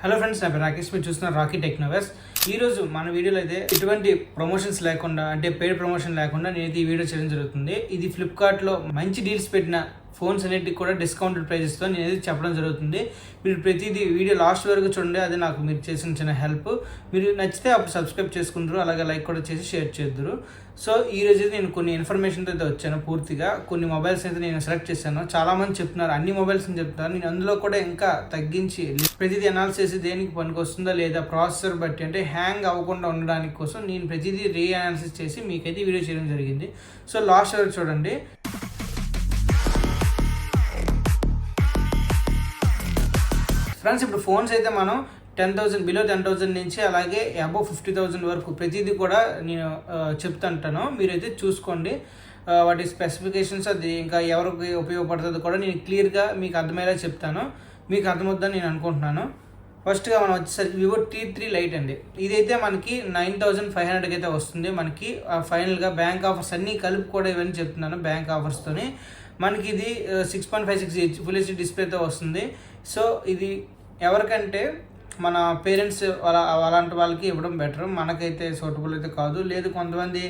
Hello friends, నా పేరు రాకేష్. మీరు చూస్తున్న రాకీ టెక్నోవర్స్. ఈరోజు మన వీడియోలో అయితే ఎటువంటి ప్రమోషన్స్ లేకుండా, అంటే పెయిడ్ ప్రమోషన్ లేకుండా నేనైతే ఈ వీడియో చేయడం జరుగుతుంది. ఇది ఫ్లిప్కార్ట్లో మంచి డీల్స్ పెట్టిన ఫోన్స్ అన్నిటికి కూడా డిస్కౌంటెడ్ ప్రైజెస్తో నేనైతే చెప్పడం జరుగుతుంది. మీరు ప్రతిదీ వీడియో లాస్ట్ వరకు చూడండి, అది నాకు మీరు చేసిన చిన్న హెల్ప్. మీరు నచ్చితే అప్పుడు సబ్స్క్రైబ్ చేసుకుంటారు, అలాగే లైక్ కూడా చేసి షేర్ చేద్దరు. సో ఈ రోజు నేను కొన్ని ఇన్ఫర్మేషన్తో అయితే వచ్చాను. పూర్తిగా కొన్ని మొబైల్స్ అయితే నేను సెలెక్ట్ చేశాను. చాలామంది చెప్తున్నారు అన్ని మొబైల్స్ అని చెప్తున్నారు. నేను అందులో కూడా ఇంకా తగ్గించి ప్రతిదీ అనాలిసిస్ చేసి దేనికి పనికి వస్తుందా లేదా ప్రాసెసర్ బట్టి, అంటే హ్యాంగ్ అవ్వకుండా ఉండడానికి కోసం నేను ప్రతిదీ రీఅనాలిసిస్ చేసి మీకైతే వీడియో చేయడం జరిగింది. సో లాస్ట్ వరకు చూడండి. ఫ్రెండ్స్, ఇప్పుడు ఫోన్స్ అయితే మనం 10,000 బిలో 10,000 నుంచి అలాగే అబోవ్ 50,000 వరకు ప్రతిదీ కూడా నేను చెప్తుంటాను. మీరైతే చూసుకోండి వాటి స్పెసిఫికేషన్స్, అది ఇంకా ఎవరికి ఉపయోగపడుతుందో కూడా నేను క్లియర్గా మీకు అర్థమయ్యేలా చెప్తాను. మీకు అర్థమవుతుందని నేను అనుకుంటున్నాను. ఫస్ట్గా మనం వచ్చేసరికి వివో T3 లైట్ అండి. ఇదైతే మనకి 9,500కి అయితే వస్తుంది. మనకి ఫైనల్గా బ్యాంక్ ఆఫర్స్ అన్నీ కలిపి కూడా ఇవన్నీ చెప్తున్నాను. బ్యాంక్ ఆఫర్స్తోని మనకి ఇది 6.56 ఫుల్ హెచ్డీ డిస్ప్లేతో వస్తుంది. సో ఇది ఎవరికంటే మన పేరెంట్స్ అలాంటి వాళ్ళకి ఇవ్వడం బెటర్. మనకైతే సూటబుల్ అయితే కాదు. లేదు కొంతమంది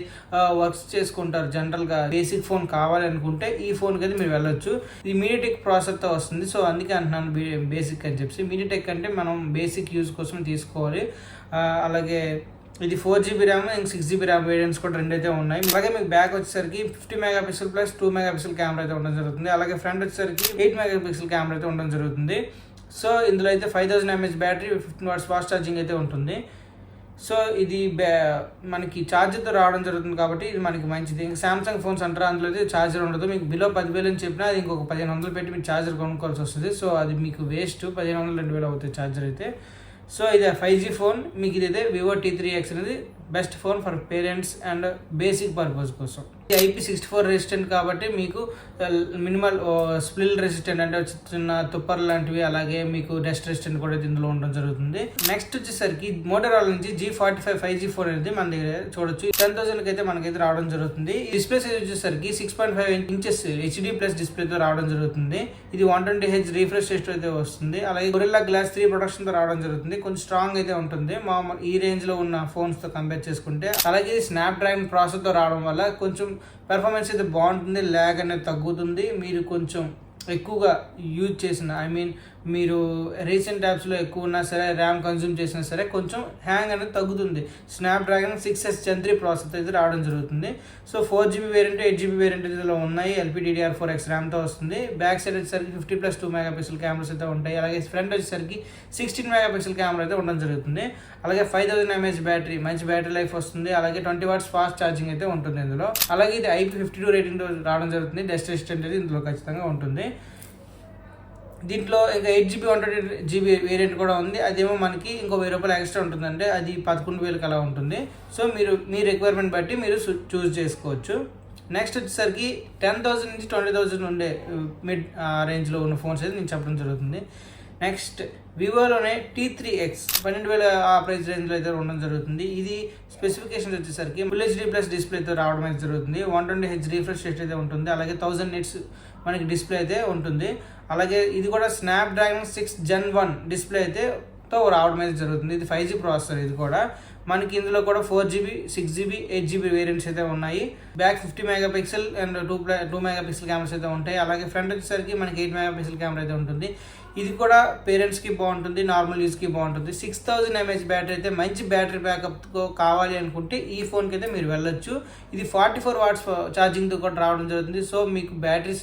వర్క్స్ చేసుకుంటారు, జనరల్గా బేసిక్ ఫోన్ కావాలి అనుకుంటే ఈ ఫోన్కి అయితే మీరు వెళ్ళొచ్చు. ఇది మీడియాటెక్ ప్రాసెసర్తో వస్తుంది. సో అందుకే అంటున్నాను బేసిక్ అని చెప్పి. మీడియాటెక్ అంటే మనం బేసిక్ యూజ్ కోసం తీసుకోవాలి. అలాగే ఇది 4GB ర్యామ్, ఇంక 6GB ర్యామ్ వేరియంట్స్ కూడా రెండు అయితే ఉన్నాయి. అలాగే మీకు బ్యాక్ వచ్చేసరికి 50 మెగాపిక్సెల్ ప్లస్ 2 మెగాపిక్సెల్ కెమెరా అయితే ఉండడం జరుగుతుంది. అలాగే ఫ్రంట్ వచ్చేసరికి 8 మెగాపిక్సెల్ కెమెరా అయితే ఉండడం జరుగుతుంది. సో ఇందులో అయితే 5000 mAh battery, 15 watts fast charging అయితే ఉంటుంది. సో ఇది మనకి ఛార్జర్తో రావడం జరుగుతుంది కాబట్టి ఇది మనకి మంచిది. ఇంకా సామ్సంగ్ ఫోన్స్ అంటారా, అందులో అయితే ఛార్జర్ ఉండదు. మీకు బిలో 10,000 అని చెప్పినా అది ఇంకొక 1,500 పెట్టి మీరు ఛార్జర్ కొనుక్కోవాల్సి వస్తుంది. సో అది మీకు వేస్ట్. 1,500 2,000 అవుతుంది ఛార్జర్ అయితే. సో ఇది 5G ఫోన్. మీకు ఇదైతే వివో T3X అనేది best phone for parents and basic purpose కోసం. IP64 రెసిస్టెంట్ కాబట్టి మీకు మినిమల్ స్ప్లిల్ రెసిస్టెంట్, అంటే చిన్న తుప్పర్ లాంటివి, అలాగే మీకు డస్ట్ రెసిస్టెంట్ కూడా ఇందులో ఉండడం జరుగుతుంది. నెక్స్ట్ వచ్చేసరికి మోటోరోలా నుంచి G45 5G ఫోన్ అనేది మన దగ్గర చూడొచ్చు. 10,000కి అయితే మనకైతే రావడం జరుగుతుంది. డిస్ప్లే సైజ్ వచ్చేసరికి 6.5 ఇంచెస్ HD ప్లస్ డిస్ప్లేతో రావడం జరుగుతుంది. ఇది 120Hz రిఫ్రెష్ రేట్ అయితే వస్తుంది. అలాగే గొరిల్లా గ్లాస్ 3 ప్రొటెక్షన్తో రావడం జరుగుతుంది. కొంచెం స్ట్రాంగ్ అయితే ఉంటుంది ఈ రేంజ్ లో ఉన్న ఫోన్స్ తో కంపేర్ చేసుకుంటే. అలాగే స్నాప్ డ్రాగన్ ప్రాసెసర్ తో రావడం వల్ల కొంచెం పెర్ఫార్మెన్స్ అయితే బాగుంటుంది. ల్యాగ్ అనేది తగ్గుతుంది. మీరు కొంచెం ఎక్కువగా యూజ్ చేసిన, మీరు రీసెంట్ యాప్స్లో ఎక్కువ ఉన్నా సరే, ర్యామ్ కన్జ్యూమ్ చేసినా సరే కొంచెం హ్యాంగ్ అనేది తగ్గుతుంది. స్నాప్డ్రాగన్ 6S Gen 3 ప్రాసెసర్ అయితే రావడం జరుగుతుంది. So 4GB variant, 8GB variant ఇందులో ఉన్నాయి. LPDDR4X ర్యామ్తో వస్తుంది. బ్యాక్ సైడ్ వచ్చేసరికి 50+2 మెగాపిక్సెల్ కెమెరాస్ అయితే ఉంటాయి. అలాగే ఫ్రంట్ వచ్చేసరికి 16 మెగాపిక్సెల్ కెమెరా అయితే ఉండడం జరుగుతుంది. అలాగే 5000 mAh బ్యాటరీ, మంచి బ్యాటరీ లైఫ్ వస్తుంది. అలాగే 20 watts ఫాస్ట్ ఛార్జింగ్ అయితే ఉంటుంది ఇందులో. అలాగే ఇది IP52 రేటింగ్తో రావడం జరుగుతుంది. డస్ట్ రెసిస్టెంట్ అయితే ఇందులో ఖచ్చితంగా ఉంటుంది. దీంట్లో ఇంకా 8GB 128GB వేరియంట్ కూడా ఉంది. అదేమో మనకి ఇంకో ₹1000 ఎక్స్ట్రా ఉంటుందంటే అది 11,000కి అలా ఉంటుంది. సో మీ రిక్వైర్మెంట్ బట్టి మీరు చూస్ చేసుకోవచ్చు. నెక్స్ట్ వచ్చేసరికి 10,000 నుంచి 20,000 ఉండే మిడ్ రేంజ్లో ఉన్న ఫోన్స్ అయితే నేను చెప్పడం జరుగుతుంది. నెక్స్ట్ వివోలోనే T3X 12,000 ఆ ప్రైస్ రేంజ్లో అయితే ఉండడం జరుగుతుంది. ఇది స్పెసిఫికేషన్స్ వచ్చేసరికి ఫుల్ హెచ్డీ ప్లస్ డిస్ప్లేతో రావడం అయితే జరుగుతుంది. 120Hz రిఫ్రెష్ రేట్ అయితే ఉంటుంది. అలాగే 1000 nits మనకి డిస్ప్లే అయితే ఉంటుంది. అలాగే ఇది కూడా స్నాప్డ్రాగన్ 6 Gen 1 డిస్ప్లే అయితే తో రావడం అయితే జరుగుతుంది. ఇది 5G ప్రాసెసర్. ఇది కూడా మనకి ఇందులో కూడా 4GB 6GB 8GB వేరియంట్స్ అయితే ఉన్నాయి. Back 50 megapixel and 2 megapixel cameras అయితే ఉంటాయి. అలాగే ఫ్రంట్ వచ్చేసరికి మనకి 8 మెగాపిక్సెల్ కెమెరా అయితే ఉంటుంది. ఇది కూడా పేరెంట్స్కి బాగుంటుంది, నార్మల్ యూజ్కి బాగుంటుంది. 6000 mAh బ్యాటరీ అయితే మంచి బ్యాటరీ బ్యాకప్ కావాలి అనుకుంటే ఈ ఫోన్కి అయితే మీరు వెళ్ళొచ్చు. ఇది 44 watts ఛార్జింగ్తో కూడా రావడం జరుగుతుంది. సో మీకు బ్యాటరీ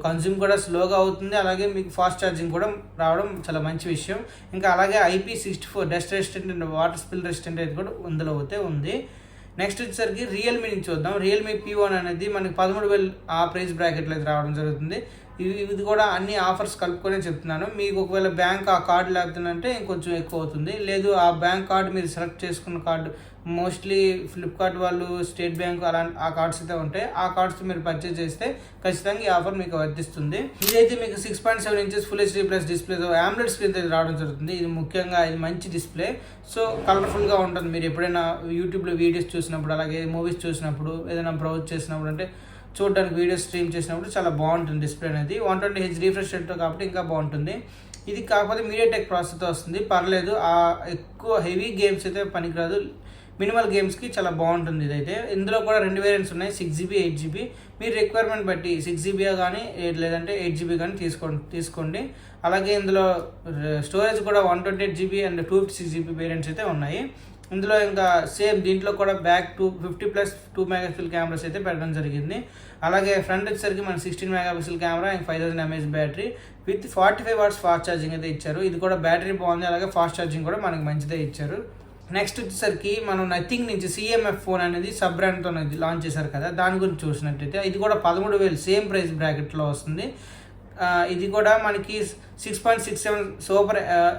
కన్జ్యూమ్ కూడా స్లోగా అవుతుంది. అలాగే మీకు ఫాస్ట్ ఛార్జింగ్ కూడా రావడం చాలా మంచి విషయం. ఇంకా అలాగే IP64 dust resistant and water spill resistant అయితే కూడా ఇందులో అయితే ఉంది. నెక్స్ట్ వచ్చేసరికి రియల్మీ నుంచి చూద్దాం. రియల్మీ P1 అనేది మనకి 13,000 ఆ ప్రైస్ బ్రాకెట్లో అయితే రావడం జరుగుతుంది. ఇది కూడా అన్ని ఆఫర్స్ కలుపుకొనే చెప్తున్నాను. మీకు ఒకవేళ బ్యాంక్ ఆ కార్డు లేకపోతుందంటే ఇంకొంచెం ఎక్కువ అవుతుంది. లేదు ఆ బ్యాంక్ కార్డు మీరు సెలెక్ట్ చేసుకున్న కార్డు, మోస్ట్లీ ఫ్లిప్కార్ట్ వాళ్ళు, స్టేట్ బ్యాంక్ ఆ కార్డ్స్ అయితే ఉంటాయి. ఆ కార్డ్స్ మీరు పర్చేజ్ చేస్తే ఖచ్చితంగా ఈ ఆఫర్ మీకు వర్తిస్తుంది. ఇదైతే మీకు 6.7 ఇంచెస్ ఫుల్ హెచ్డీ ప్లస్ డిస్ప్లేతో AMOLED స్క్రీన్ అయితే రావడం జరుగుతుంది. ఇది ముఖ్యంగా ఇది మంచి డిస్ప్లే. సో కలర్ఫుల్గా ఉంటుంది. మీరు ఎప్పుడైనా యూట్యూబ్లో వీడియోస్ చూసినప్పుడు, అలాగే మూవీస్ చూసినప్పుడు, ఏదైనా బ్రౌజ్ చేసినప్పుడు, అంటే చూడడానికి వీడియోస్ స్ట్రీమ్ చేసినప్పుడు చాలా బాగుంటుంది డిస్ప్లే అనేది. 120Hz రిఫ్రెష్ రేట్తో కాబట్టి ఇంకా బాగుంటుంది. ఇది కాకపోతే మీడియాటెక్ ప్రాసెసర్తో వస్తుంది, పర్లేదు. ఎక్కువ హెవీ గేమ్స్ అయితే పనికిరాదు, మినిమల్ గేమ్స్కి చాలా బాగుంటుంది ఇదైతే. ఇందులో కూడా 2 వేరియంట్స్ ఉన్నాయి, 6GB 8GB. మీరు రిక్వైర్మెంట్ బట్టి 6GB కానీ లేదంటే 8GB కానీ తీసుకోండి. అలాగే ఇందులో స్టోరేజ్ కూడా 128GB అండ్ 256GB వేరియంట్స్ అయితే ఉన్నాయి. ఇందులో ఇంకా సేమ్ దీంట్లో కూడా బ్యాక్ 250+ 2 MP కెమెరాస్ అయితే పెట్టడం జరిగింది. అలాగే ఫ్రంట్ వచ్చేసరికి మన 16 MP camera and 5000 mAh battery with 45 watts fast charging అయితే ఇచ్చారు. ఇది కూడా బ్యాటరీ బాగుంది, అలాగే ఫాస్ట్ ఛార్జింగ్ కూడా మనకి మంచిదే ఇచ్చారు. నెక్స్ట్ వచ్చేసరికి మనం నథింగ్ నుంచి CMF ఫోన్ అనేది సబ్ బ్రాండ్తో లాంచ్ చేశారు కదా, దాని గురించి చూసినట్టయితే ఇది కూడా 13,000 సేమ్ ప్రైస్ బ్రాకెట్లో వస్తుంది. ఇది కూడా మనకి 6.67 సూపర్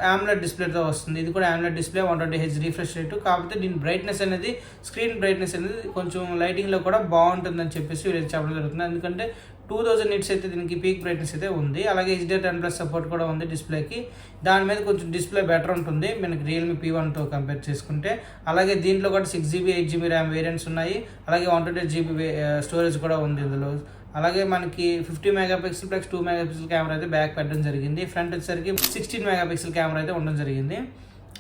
AMOLED డిస్ప్లేతో వస్తుంది. ఇది కూడా AMOLED display, 120Hz refresh rate. కాకపోతే దీని బ్రైట్నెస్ అనేది, స్క్రీన్ బ్రైట్నెస్ అనేది కొంచెం లైటింగ్లో కూడా బాగుంటుందని చెప్పేసి వీళ్ళు చెప్పడం జరుగుతుంది. ఎందుకంటే 2000 nits అయితే దీనికి పీక్ బ్రైట్నెస్ అయితే ఉంది. అలాగే HDR10+ సపోర్ట్ కూడా ఉంది డిస్ప్లేకి. దాని మీద కొంచెం డిస్ప్లే బెటర్ ఉంటుంది మనకి Realme P1తో కంపేర్ చేసుకుంటే. అలాగే దీంట్లో కూడా 6GB 8GB ర్యామ్ వేరియంట్స్ ఉన్నాయి. అలాగే 128GB స్టోరేజ్ కూడా ఉంది ఇందులో. అలాగే మనకి 50 MP + 2 MP కెమెరా అయితే బ్యాక్ పెట్టడం జరిగింది. ఫ్రంట్ వచ్చేసరికి 16 MP కెమెరా అయితే ఉండడం జరిగింది.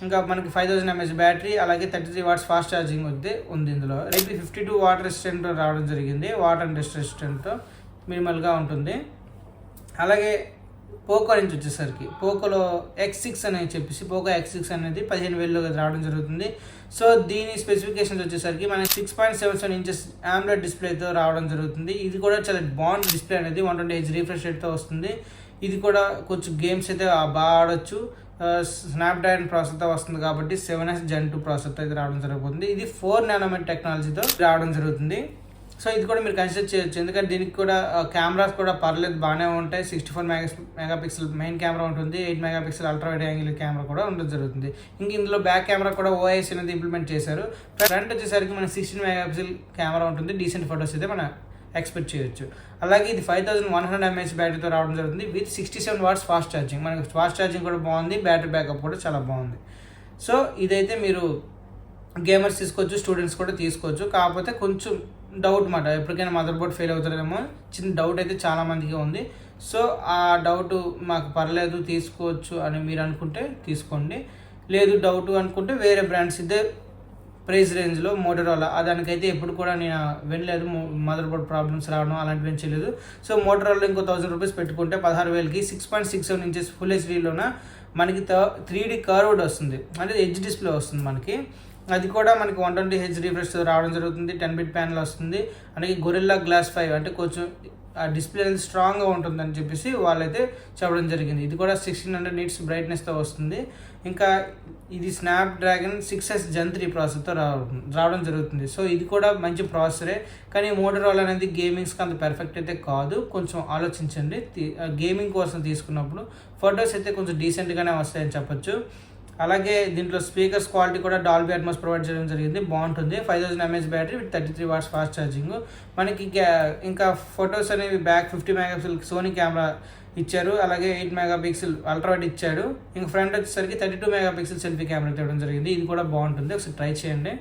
ఇంకా మనకి 5000 mAh బ్యాటరీ, అలాగే 33 watts ఫాస్ట్ ఛార్జింగ్ అయితే ఉంది ఇందులో. IP52 వాటర్ రెసిస్టెంట్ రావడం జరిగింది, వాటర్ అండ్ డస్ట్ రెసిస్టెంట్తో మినిమల్గా ఉంటుంది. అలాగే పోకో నుంచి వచ్చేసరికి పోకోలో X6 అని చెప్పేసి పోకో X6 అనేది 15,000లో రావడం జరుగుతుంది. సో దీని స్పెసిఫికేషన్స్ వచ్చేసరికి మనకి 6.77 inches AMOLED డిస్ప్లేతో రావడం జరుగుతుంది. ఇది కూడా చాలా బాగుంది డిస్ప్లే అనేది, 120Hz రిఫ్రెష్ రేట్తో వస్తుంది. ఇది కూడా కొంచెం గేమ్స్ అయితే బాగా ఆడొచ్చు. స్నాప్డ్రాగన్ ప్రాసెసర్తో వస్తుంది కాబట్టి 7S Gen 2 ప్రాసెసర్తో అయితే రావడం జరుగుతుంది. ఇది 4 nanometer టెక్నాలజీతో రావడం జరుగుతుంది. సో ఇది కూడా మీరు కన్సిడర్ చేయొచ్చు, ఎందుకంటే దీనికి కూడా కెమెరాస్ కూడా పర్లేదు, బాగానే ఉంటాయి. 64 MP మెయిన్ కెమెరా ఉంటుంది, 8 MP ultra wide angle camera కూడా ఉండడం జరుగుతుంది. ఇంక ఇందులో బ్యాక్ కెమెరా కూడా OIS అనేది ఇంప్లిమెంట్ చేశారు. ఫ్రంట్ వచ్చేసరికి మనకి 16 MP కెమెరా ఉంటుంది, డీసెంట్ ఫొటోస్ అయితే మనం ఎక్స్పెక్ట్ చేయొచ్చు. అలాగే ఇది 5100 mAh బ్యాటరీతో రావడం జరుగుతుంది విత్ 67 watts ఫాస్ట్ ఛార్జింగ్. మనకి ఫాస్ట్ ఛార్జింగ్ కూడా బాగుంది, బ్యాటరీ బ్యాకప్ కూడా చాలా బాగుంది. సో ఇదైతే మీరు గేమర్స్ తీసుకోవచ్చు, స్టూడెంట్స్ కూడా తీసుకోవచ్చు. కాకపోతే కొంచెం డౌట్ మాట, ఎప్పటికైనా మదర్ బోర్డ్ ఫెయిల్ అవుతారేమో చిన్న డౌట్ అయితే చాలామందికి ఉంది. సో ఆ డౌట్ మాకు పర్లేదు తీసుకోవచ్చు అని మీరు అనుకుంటే తీసుకోండి. లేదు డౌట్ అనుకుంటే వేరే బ్రాండ్స్ ఇదే ప్రైస్ రేంజ్లో మోటరోలా, దానికైతే ఎప్పుడు కూడా నేను వినలేదు మదర్ బోర్డ్ ప్రాబ్లమ్స్ రావడం అలాంటివి ఏం చేయలేదు. సో మోటరోలా ఇంకో 1000 రూపీస్ పెట్టుకుంటే 16,000కి 6.67 inches ఫుల్ హెచ్డీలోన మనకి 3D కర్వ్డ్ వస్తుంది, అంటే ఎడ్జ్ డిస్ప్లే వస్తుంది మనకి. అది కూడా మనకి 120Hz రిఫ్రెష్ రావడం జరుగుతుంది, 10-bit ప్యానల్ వస్తుంది. అలాగే గొరిల్లా గ్లాస్ 5 అంటే కొంచెం ఆ డిస్ప్లే అనేది స్ట్రాంగ్గా ఉంటుందని చెప్పేసి వాళ్ళైతే చెప్పడం జరిగింది. ఇది కూడా 1600 nits బ్రైట్నెస్తో వస్తుంది. ఇంకా ఇది స్నాప్డ్రాగన్ 6S Gen 3 ప్రాసెసర్తో రావడం జరుగుతుంది. సో ఇది కూడా మంచి ప్రాసెసరే, కానీ మోటరోలా అనేది గేమింగ్స్కి అంత పర్ఫెక్ట్ అయితే కాదు. కొంచెం ఆలోచించండి, గేమింగ్ కోసం తీసుకున్నప్పుడు ఫొటోస్ అయితే కొంచెం డీసెంట్గానే వస్తాయని చెప్పొచ్చు. అలాగే దీంట్లో స్పీకర్స్ క్వాలిటీ కూడా డాల్బీ అట్మాస్ ప్రొవైడ్ చేయడం జరిగింది, బాగుంటుంది. 5000 mAh battery with 33 watts fast charging. మనకి ఇంకా ఫొటోస్ అనేవి బ్యాక్ 50 MP సోనీ కెమెరా ఇచ్చారు, అలాగే 8 MP అల్ట్రా వైడ్ ఇచ్చాడు. ఇంక ఫ్రంట్ వచ్చేసరికి 32 MP సెల్ఫీ కెమెరా ఇవ్వడం జరిగింది. ఇది కూడా బాగుంటుంది, ఒకసారి ట్రై చేయండి.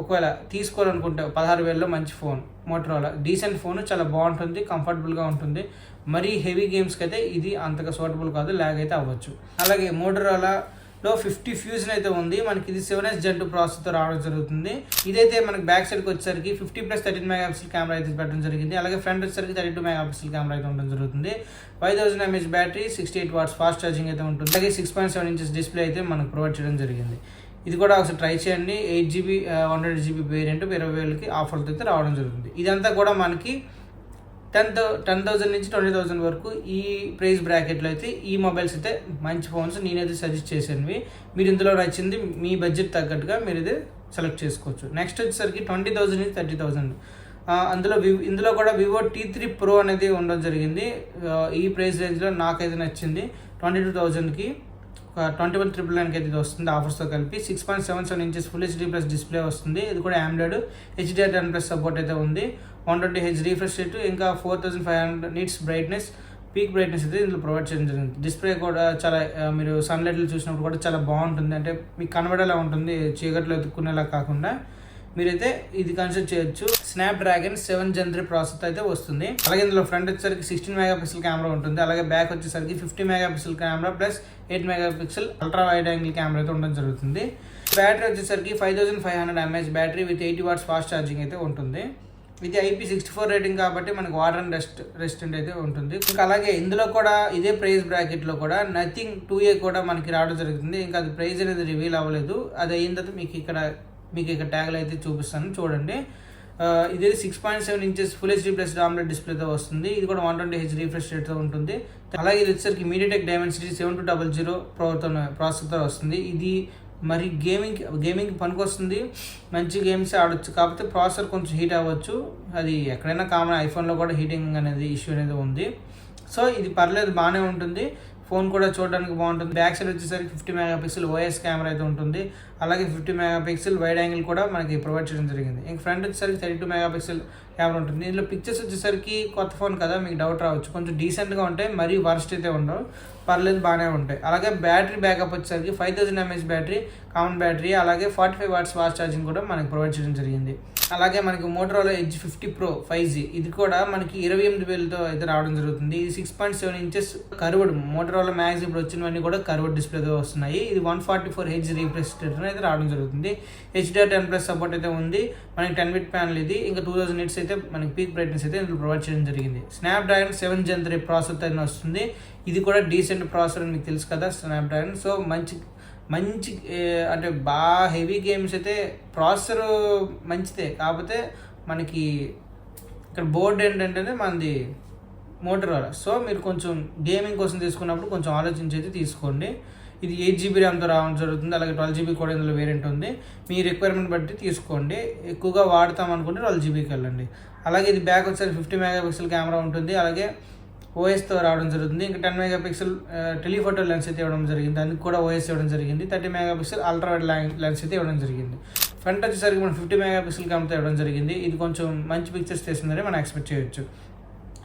ఒకవేళ తీసుకోవాలనుకుంటే 16,000లో మంచి ఫోన్ మోటరోలా, డీసెంట్ ఫోన్, చాలా బాగుంటుంది, కంఫర్టబుల్గా ఉంటుంది. మరీ హెవీ గేమ్స్కి అయితే ఇది అంతగా సూటబుల్ కాదు, ల్యాగ్ అయితే అవ్వచ్చు. అలాగే మోటరోలాలో 50 ఫ్యూజన్ అయితే ఉంది. మనకి ఇది 7S Gen 2 ప్రాసెసర్తో రావడం జరుగుతుంది. ఇదైతే మనకి బ్యాక్ సైడ్కి వచ్చేసరికి 50+13 MP కెమెరా అయితే పెట్టడం జరిగింది. అలాగే ఫ్రంట్ వచ్చేసరికి 32 MP కెమెరా అయితే ఉండడం జరుగుతుంది. 5000 mAh battery, 68 watts fast charging అయితే ఉంటుంది. అలాగే 6.7 inches డిస్ప్లే అయితే మనకు ప్రొవైడ్ చేయడం జరిగింది. ఇది కూడా ఒకసారి ట్రై చేయండి. 8GB 100GB వేరియంట్ 20,000కి ఆఫర్తో అయితే రావడం జరుగుతుంది. ఇదంతా కూడా మనకి 10,000 నుంచి 20,000 వరకు ఈ ప్రైస్ బ్రాకెట్లో అయితే ఈ మొబైల్స్ అయితే మంచి ఫోన్స్ నేనైతే సజెస్ట్ చేశాను. మీరు ఇందులో నచ్చింది మీ బడ్జెట్ తగ్గట్టుగా మీరు ఇది సెలెక్ట్ చేసుకోవచ్చు. నెక్స్ట్ వచ్చేసరికి 20,000 నుంచి 30,000. ఇందులో కూడా వివో T3 Pro అనేది ఉండడం జరిగింది. ఈ ప్రైస్ రేంజ్లో నాకైతే నచ్చింది. 22,000కి 21,999కి అయితే ఇది వస్తుంది ఆఫర్స్తో కలిపి. 6.77 inches full HD plus display వస్తుంది. ఇది కూడా AMOLED HDR10+ సపోర్ట్ అయితే ఉంది. 120Hz రిఫ్రెష్ రేటు, ఇంకా 4500 nits బ్రైట్నెస్, పీక్ బ్రైట్నెస్ అయితే ఇందులో ప్రొవైడ్ చేయడం జరిగింది. డిస్ప్లే కూడా చాలా మీరు సన్లైట్లో చూసినప్పుడు కూడా చాలా బాగుంటుంది, అంటే మీకు కనబడేలా ఉంటుంది, చీకట్లో ఎత్తుక్కునేలా కాకుండా మీరైతే ఇది కన్సిడర్ చేయొచ్చు. స్నాప్డ్రాగన్ 7 Gen 3 ప్రాసెసర్ అయితే వస్తుంది. అలాగే ఇందులో ఫ్రంట్ వచ్చేసరికి 16 మెగాపిక్సెల్ కెమెరా ఉంటుంది. అలాగే బ్యాక్ వచ్చేసరికి 50 megapixel camera plus 8 megapixel ultra wide angle camera అయితే ఉండడం జరుగుతుంది. బ్యాటరీ వచ్చేసరికి 5500 mAh battery with 80 watts fast charging అయితే ఉంటుంది. ఇది IP64 రేటింగ్ కాబట్టి మనకి వాటర్ అండ్ రెసిస్టెంట్ అయితే ఉంటుంది. ఇంకా అలాగే ఇందులో కూడా ఇదే ప్రైస్ బ్రాకెట్లో కూడా నథింగ్ 2A కూడా మనకి రావడం జరుగుతుంది. ఇంకా అది ప్రైస్ అనేది రివీల్ అవ్వలేదు. అది అయిన తర్వాత మీకు ఇక్కడ ట్యాగ్లు అయితే చూపిస్తాను చూడండి. ఇది 6.7 inches full HD plus dominate డిస్ప్లేతో వస్తుంది. ఇది కూడా 120Hz రిఫ్రెష్ రేట్తో ఉంటుంది. అలాగే ఇది వచ్చేసరికి మీడియాటెక్ డైమెన్సిటీ 7200 ప్రాసెసర్తో వస్తుంది. ఇది మరి గేమింగ్ పనికొస్తుంది, మంచి గేమ్స్ ఆడొచ్చు. కాకపోతే ప్రాసెసర్ కొంచెం హీట్ అవ్వచ్చు, అది ఎక్కడైనా కామన్. ఐఫోన్లో కూడా హీటింగ్ అనేది ఇష్యూ అనేది ఉంది. సో ఇది పర్లేదు, బాగానే ఉంటుంది. ఫోన్ కూడా చూడడానికి బాగుంటుంది. బ్యాక్ సైడ్ వచ్చేసరికి 50 మెగాపిక్సెల్ OIS కెమెరా అయితే ఉంటుంది. అలాగే 50 మెగాపిక్సెల్ వైడ్ యాంగిల్ కూడా మనకి ప్రొవైడ్ చేయడం జరిగింది. ఇంక ఫ్రంట్ వచ్చేసరికి 32 మెగాపిక్సెల్ కెమెరా ఉంటుంది. ఇందులో పిక్చర్స్ వచ్చేసరికి కొత్త ఫోన్ కదా, మీకు డౌట్ రావచ్చు. కొంచెం డీసెంట్గా ఉంటాయి, మరీ వర్స్ట్ అయితే ఉండవు, పర్లేదు, బాగానే ఉంటాయి. అలాగే బ్యాటరీ బ్యాకప్ వచ్చేసరికి 5000 mAh బ్యాటరీ, కామన్ బ్యాటరీ. అలాగే 45 watts ఫాస్ట్ ఛార్జింగ్ కూడా మనకి ప్రొవైడ్ చేయడం జరిగింది. అలాగే మనకి మోటరోలా ఎడ్జ్ 50 Pro 5G ఇది కూడా మనకి 28,000తో అయితే రావడం జరుగుతుంది. ఇది 6.7 inches కర్వ్డ్ మోటరోలా మ్యాక్స్ ఇప్పుడు వచ్చినవన్నీ కూడా కర్వ్డ్ డిస్ప్లేతో వస్తున్నాయి. ఇది 144Hz రిఫ్రెష్ రేట్ అయితే రావడం జరుగుతుంది. HDR10+ సపోర్ట్ అయితే ఉంది. మనకి 10-bit ప్యానల్ ఇది. ఇంకా 2000 nits అయితే మనకి పీక్ బ్రైట్నెస్ అయితే ఇందులో ప్రొవైడ్ చేయడం జరిగింది. స్నాప్డ్రాగన్ 7 Gen 3 ప్రాసెసర్ అయితే వస్తుంది. ఇది కూడా డీసెంట్ ప్రాసెసర్ అని మీకు తెలుసు కదా స్నాప్డ్రాగన్. సో మంచి అంటే బాగా హెవీ గేమ్స్ అయితే ప్రాసెసర్ మంచిదే. కాకపోతే మనకి ఇక్కడ బోర్డ్ ఏంటంటే మనది మోటరోలా. సో మీరు కొంచెం గేమింగ్ కోసం తీసుకున్నప్పుడు కొంచెం ఆలోచించి అయితే తీసుకోండి. ఇది 8GB ర్యామ్తో రావడం జరుగుతుంది. అలాగే 12GB కూడా ఇందులో వేరియంట్ ఉంది. మీ రిక్వైర్మెంట్ బట్టి తీసుకోండి. ఎక్కువగా వాడతాం అనుకుంటే 12GBకి వెళ్ళండి. అలాగే ఇది బ్యాక్ వచ్చేసరికి 50 మెగాపిక్సెల్ కెమెరా ఉంటుంది. అలాగే OISతో రావడం జరుగుతుంది. ఇంకా 10 మెగాపిక్సెల్ టెలిఫోటో లెన్స్ అయితే ఇవ్వడం జరిగింది. దానికి కూడా OIS ఇవ్వడం జరిగింది. 30 మెగాపిక్సెల్ అల్ట్రా వైడ్ లెన్స్ అయితే ఇవ్వడం జరిగింది. ఫ్రంట్ వచ్చేసరికి మనం 50 మెగాపిక్సెల్ కెమెరాతో ఇవ్వడం జరిగింది. ఇది కొంచెం మంచి పిక్చర్స్ తీస్తుందని మనం ఎక్స్పెక్ట్ చేయొచ్చు.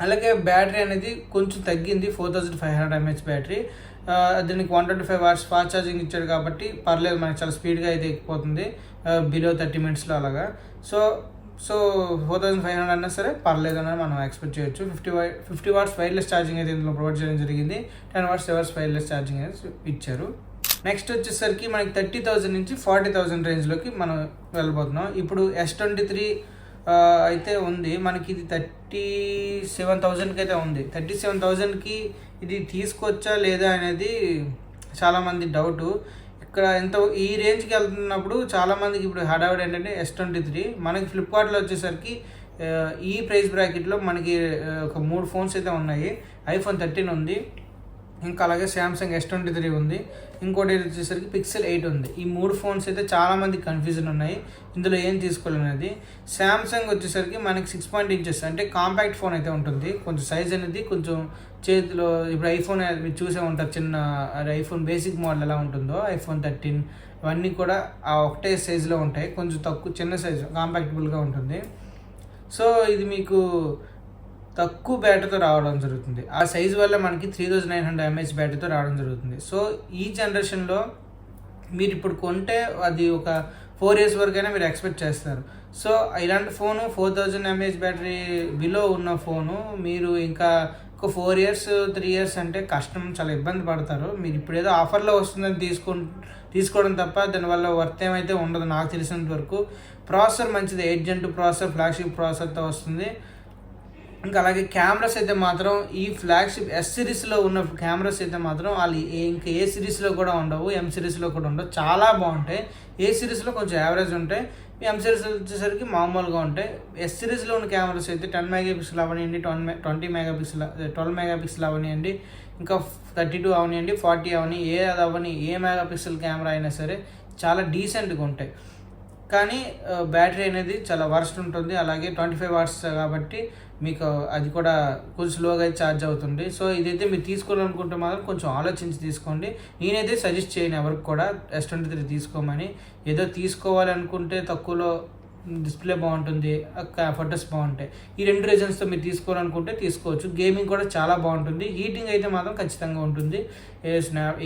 అలాగే బ్యాటరీ అనేది కొంచెం తగ్గింది, 4500 mAh బ్యాటరీ. దీనికి 125 watts ఫాస్ట్ ఛార్జింగ్ ఇచ్చాడు కాబట్టి పర్లేదు, మనకి చాలా స్పీడ్గా అయితే ఎక్కిపోతుంది, బిలో 30 minutesలో అలాగా. సో 4500 అన్నా సరే పర్లేదు అని మనం ఎక్స్పెక్ట్ చేయొచ్చు. 50 watts వైర్లెస్ ఛార్జింగ్ అయితే ఇందులో ప్రొవైడ్ చేయడం జరిగింది. 10 watts రివర్స్ వైర్లెస్ ఛార్జింగ్ అయితే ఇచ్చారు. నెక్స్ట్ వచ్చేసరికి మనకి 30,000 నుంచి 40,000 రేంజ్లోకి మనం వెళ్ళిపోతున్నాం. ఇప్పుడు S23 అయితే ఉంది, మనకి ఇది 37,000కి అయితే ఉంది. 37,000కి ఇది తీసుకొచ్చా లేదా అనేది చాలామంది డౌటు. ఇక్కడ ఈ రేంజ్కి వెళ్తున్నప్పుడు చాలామందికి ఇప్పుడు హడావిడి ఏంటంటే S23. మనకి ఫ్లిప్కార్ట్లో వచ్చేసరికి ఈ ప్రైస్ బ్రాకెట్లో మనకి ఒక 3 ఫోన్స్ అయితే ఉన్నాయి. iPhone 13 ఉంది, ఇంకా అలాగే శాంసంగ్ S23 ఉంది, ఇంకోటి వచ్చేసరికి Pixel 8 ఉంది. ఈ 3 ఫోన్స్ అయితే చాలామంది కన్ఫ్యూజన్ ఉన్నాయి, ఇందులో ఏం తీసుకోవాలనేది. శాంసంగ్ వచ్చేసరికి మనకి 6 inches అంటే కాంపాక్ట్ ఫోన్ అయితే ఉంటుంది. కొంచెం సైజ్ అనేది కొంచెం చేతిలో, ఇప్పుడు ఐఫోన్ మీరు చూసే ఉంటారు, చిన్న ఐఫోన్ బేసిక్ మోడల్ ఎలా ఉంటుందో iPhone 13 ఇవన్నీ కూడా ఆ ఒకటే సైజులో ఉంటాయి. కొంచెం తక్కువ చిన్న సైజు కాంపాక్టబుల్గా ఉంటుంది. సో ఇది మీకు తక్కువ బ్యాటరీతో రావడం జరుగుతుంది. ఆ సైజు వల్ల మనకి 3900 mAh బ్యాటరీతో రావడం జరుగుతుంది. సో ఈ జనరేషన్లో మీరు ఇప్పుడు కొంటే అది ఒక 4 years వరకైనా మీరు ఎక్స్పెక్ట్ చేస్తారు. సో ఇలాంటి ఫోను 4000 mAh బ్యాటరీ బిలో ఉన్న ఫోను మీరు ఇంకా ఒక 4 years 3 years అంటే కష్టం, చాలా ఇబ్బంది పడతారు. మీరు ఇప్పుడు ఏదో ఆఫర్లో వస్తుందని తీసుకోవడం తప్ప దానివల్ల వర్త్ ఏమైతే ఉండదు నాకు తెలిసినంత వరకు. ప్రాసెసర్ మంచిది, 8 Gen 2 ప్రాసెసర్, ఫ్లాగ్షిప్ ప్రాసెసర్తో వస్తుంది. ఇంకా అలాగే కెమెరాస్ అయితే మాత్రం ఈ ఫ్లాగ్షిప్ S సిరీస్లో ఉన్న కెమెరాస్ అయితే మాత్రం వాళ్ళు ఇంకా ఏ సిరీస్లో కూడా ఉండవు, M సిరీస్లో కూడా ఉండవు, చాలా బాగుంటాయి. ఏ సిరీస్లో కొంచెం యావరేజ్ ఉంటాయి, M సిరీస్ వచ్చేసరికి మామూలుగా ఉంటాయి. S సిరీస్లో ఉన్న కెమెరాస్ అయితే 10 మెగాపిక్సెల్ అవనివ్వండి, 12 మెగాపిక్సెల్ అవనివ్వండి, ఇంకా 32 అవనివ్వండి, 40 అవని, ఏ మెగాపిక్సెల్ కెమెరా అయినా సరే చాలా డీసెంట్గా ఉంటాయి. కానీ బ్యాటరీ అనేది చాలా వర్స్ట్ ఉంటుంది. అలాగే 25 watts కాబట్టి మీకు అది కూడా కొంచెం స్లోగా అయితే ఛార్జ్ అవుతుంది. సో ఇదైతే మీరు తీసుకోవాలనుకుంటే మాత్రం కొంచెం ఆలోచించి తీసుకోండి. నేనైతే సజెస్ట్ చేయను ఎవరికి కూడా S23 తీసుకోమని. ఏదో తీసుకోవాలనుకుంటే తక్కువలో డిస్ప్లే బాగుంటుంది, ఫొటోస్ బాగుంటాయి, ఈ 2 రీజన్స్తో మీరు తీసుకోవాలనుకుంటే తీసుకోవచ్చు. గేమింగ్ కూడా చాలా బాగుంటుంది. హీటింగ్ అయితే మాత్రం ఖచ్చితంగా ఉంటుంది,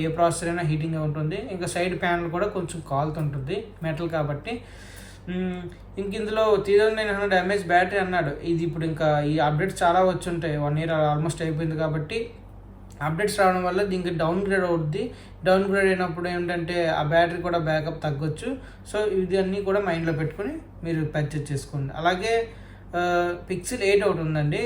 ఏ ప్రాసెసర్ అయినా హీటింగ్ ఉంటుంది. ఇంకా సైడ్ ప్యానల్ కూడా కొంచెం కాలుతుంటుంది, మెటల్ కాబట్టి. ఇంక ఇందులో 3900 mAh బ్యాటరీ అన్నాడు. ఇది ఇప్పుడు ఇంకా ఈ అప్డేట్స్ చాలా వచ్చి ఉంటాయి, 1 year ఆల్మోస్ట్ అయిపోయింది కాబట్టి అప్డేట్స్ రావడం వల్ల దీనికి డౌన్ గ్రేడ్ అవుద్ది. డౌన్ గ్రేడ్ అయినప్పుడు ఏంటంటే ఆ బ్యాటరీ కూడా బ్యాకప్ తగ్గొచ్చు. సో ఇది అన్నీ కూడా మైండ్లో పెట్టుకొని మీరు పర్చేజ్ చేసుకోండి. అలాగే పిక్సెల్ 8 ఒకటి ఉందండి.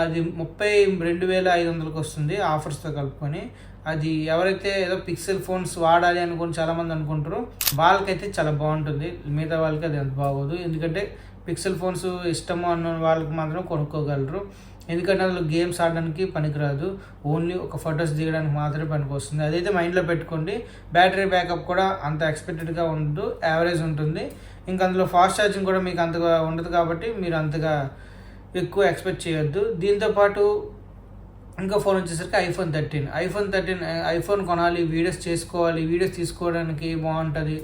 అది 32,500కి వస్తుంది ఆఫర్స్తో కలుపుకొని. అది ఎవరైతే ఏదో పిక్సెల్ ఫోన్స్ వాడాలి అనుకుని చాలామంది అనుకుంటారో వాళ్ళకైతే చాలా బాగుంటుంది. మిగతా వాళ్ళకి అది అంత బాగోదు. ఎందుకంటే పిక్సెల్ ఫోన్స్ ఇష్టము అన్న వాళ్ళకి మాత్రం కొనుక్కోగలరు. ఎందుకంటే అందులో గేమ్స్ ఆడడానికి పనికిరాదు, ఓన్లీ ఒక ఫొటోస్ దిగడానికి మాత్రమే పనికి వస్తుంది. అదైతే మైండ్లో పెట్టుకోండి. బ్యాటరీ బ్యాకప్ కూడా అంత ఎక్స్పెక్టెడ్గా ఉండదు, యావరేజ్ ఉంటుంది. ఇంకా అందులో ఫాస్ట్ ఛార్జింగ్ కూడా మీకు అంతగా ఉండదు కాబట్టి మీరు అంతగా ఎక్కువ ఎక్స్పెక్ట్ చేయొద్దు. దీంతోపాటు ఇంకా ఫోన్ వచ్చేసరికి ఐఫోన్ 13 ఐఫోన్ కొనాలి, వీడియోస్ చేసుకోవాలి, వీడియోస్ తీసుకోవడానికి బాగుంటుంది,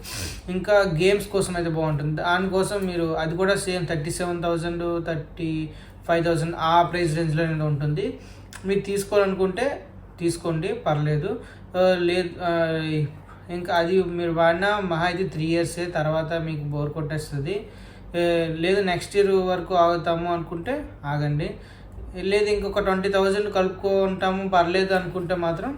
ఇంకా గేమ్స్ కోసం అయితే బాగుంటుంది. దానికోసం మీరు అది కూడా సేమ్ 37,000 35,000 ఆ ప్రైస్ రేంజ్లో ఉంటుంది. మీరు తీసుకోవాలనుకుంటే తీసుకోండి, పర్లేదు. లేదు ఇంకా అది మీరు వాడినా మహా అయితే 3 years తర్వాత మీకు బోర్ కొట్టేస్తుంది. లేదు నెక్స్ట్ ఇయర్ వరకు ఆగుతాము అనుకుంటే ఆగండి. లేదు ఇంకొక 20,000 కలుపుకుంటాము పర్లేదు అనుకుంటే మాత్రం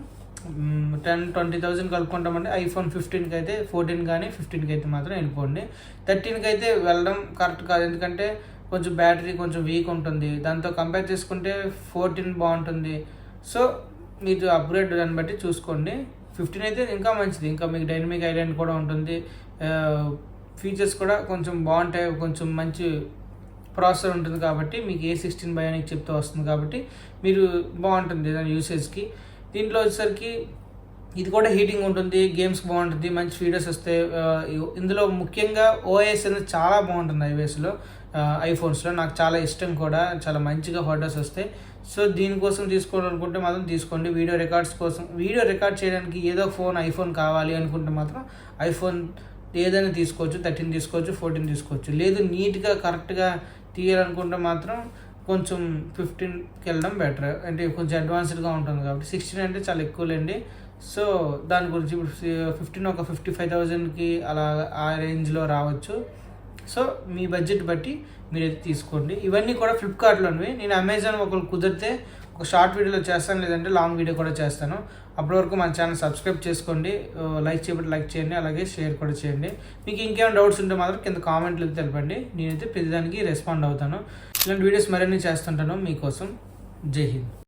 10-20,000 కలుపుకుంటామంటే ఐఫోన్ 15కి అయితే 14 కానీ 15కి అయితే మాత్రం వెళ్ళిపోండి. 13కి అయితే వెళ్ళడం కరెక్ట్ కాదు, ఎందుకంటే కొంచెం బ్యాటరీ కొంచెం వీక్ ఉంటుంది. దాంతో కంపేర్ చేసుకుంటే 14 బాగుంటుంది. సో మీరు అప్గ్రేడ్ దాన్ని బట్టి చూసుకోండి. 15 అయితే ఇంకా మంచిది. ఇంకా మీకు డైనమిక్ ఐలాండ్ కూడా ఉంటుంది, ఫీచర్స్ కూడా కొంచెం బాగుంటాయి, కొంచెం మంచి ప్రాసెసర్ ఉంటుంది కాబట్టి మీకు A16 బయోనిక్ చిప్తో వస్తుంది కాబట్టి మీరు బాగుంటుంది దాని యూసేజ్కి. దీంట్లో వచ్చేసరికి ఇది కూడా హీటింగ్ ఉంటుంది, గేమ్స్ బాగుంటుంది, మంచి వీడియోస్ వస్తాయి. ఇందులో ముఖ్యంగా OS అనేది చాలా బాగుంటుంది iOSలో, ఐఫోన్స్లో నాకు చాలా ఇష్టం కూడా, చాలా మంచిగా ఫొటోస్ వస్తాయి. సో దీనికోసం తీసుకోవాలనుకుంటే మాత్రం తీసుకోండి. వీడియో రికార్డ్స్ కోసం, వీడియో రికార్డ్ చేయడానికి ఏదో ఐఫోన్ కావాలి అనుకుంటే మాత్రం ఐఫోన్ ఏదైనా తీసుకోవచ్చు, 13 తీసుకోవచ్చు, 14 తీసుకోవచ్చు. లేదు నీట్గా కరెక్ట్గా తీయాలనుకుంటే మాత్రం కొంచెం 15కి వెళ్ళడం బెటర్, అంటే కొంచెం అడ్వాన్స్డ్గా ఉంటుంది కాబట్టి. 16 అంటే చాలా ఎక్కువలేండి. సో దాని గురించి ఇప్పుడు 15 ఒక 55,000కి అలా ఆ రేంజ్లో రావచ్చు. సో మీ బడ్జెట్ బట్టి మీరైతే తీసుకోండి. ఇవన్నీ కూడా ఫ్లిప్కార్ట్లోనివి. నేను అమెజాన్ ఒకరు కుదిరితే ఒక షార్ట్ వీడియోలో చేస్తాను, లేదంటే లాంగ్ వీడియో కూడా చేస్తాను. అప్పటి వరకు మన ఛానల్ సబ్స్క్రైబ్ చేసుకోండి, లైక్ చేయండి, అలాగే షేర్ కూడా చేయండి. మీకు ఇంకేమైనా డౌట్స్ ఉంటే మాత్రం కింద కామెంట్లు తెలపండి, నేనైతే ప్రతిదానికి రెస్పాండ్ అవుతాను. ఇలాంటి వీడియోస్ మరిన్ని చేస్తుంటాను మీకోసం. జై హింద్.